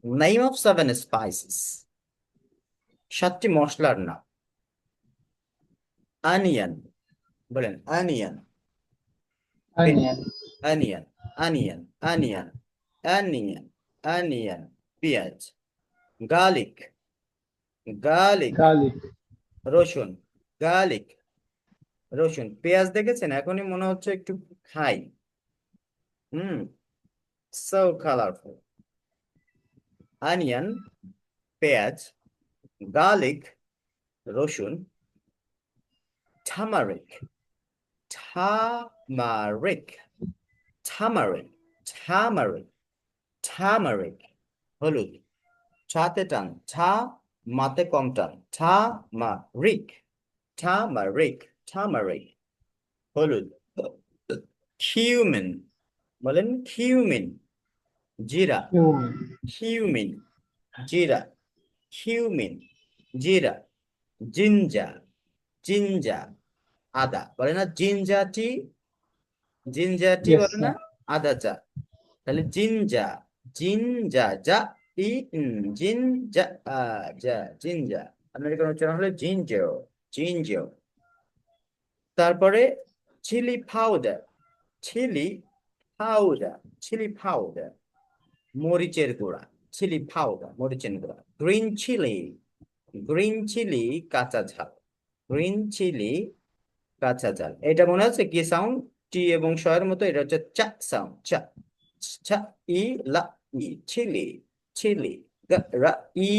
Name of 7 spices, 7টি মশলার নাম। Onion, বলেন onion, Onion, onion, onion, onion, onion, onion, পেঁয়াজ। গার্লিক, গার্লিক, garlic, রসুন, গার্লিক, রসুন। পেঁয়াজ দেখেছেন, এখনই মনে হচ্ছে একটু খাই। হুম, সো কালারফুল। অনিয়ন, পেঁয়াজ, গার্লিক, রসুন, turmeric, turmeric, turmeric, turmeric, turmeric, হলুদ। ছাতে টান, ছা, মাতে কম টান, টার্মারিক, টার্মারিক, টার্মারিক, হলুদ। কিউমিন, বলেন কিউমিন, জিরা, cumin, কিউমিন, জিরা, কিউমিন, জিরা। জিঞ্জার, জিঞ্জার, আদা, বলে না ginger tea, ginger tea yes, বলে না, sir. আদা চা। তাহলে জিঞ্জা, জিঞ্জা, যা, ই, জিঞ্জা, যা, জিঞ্জা। আমেরিকান উচ্চারণ হলো জিঞ্জো, জিঞ্জো। তারপরে chilli powder, chilli powder, chilli powder, মরিচের গুঁড়া, চিলি পাউডার, মরিচের গুঁড়া। গ্রিন চিলি, গ্রিন চিলি, কাঁচা ঝাল, গ্রিন চিলি, কাঁচা ঝাল। এটা মনে আছে কি সাউন্ড? টি এবং শ এর মতো, এটা হচ্ছে চা সাউন্ড, চা। ছা, ই, লা, ই, চিলি, চিলি, রা, ই,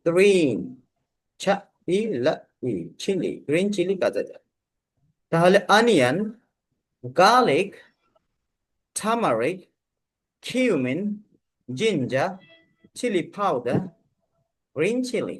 গ্রিন, ছা, ই, লা, ই, চিলি, গ্রিন চিলি, কাঁচা ঝাল। তাহলে onion, garlic, turmeric, cumin, ginger, chili powder, green chili.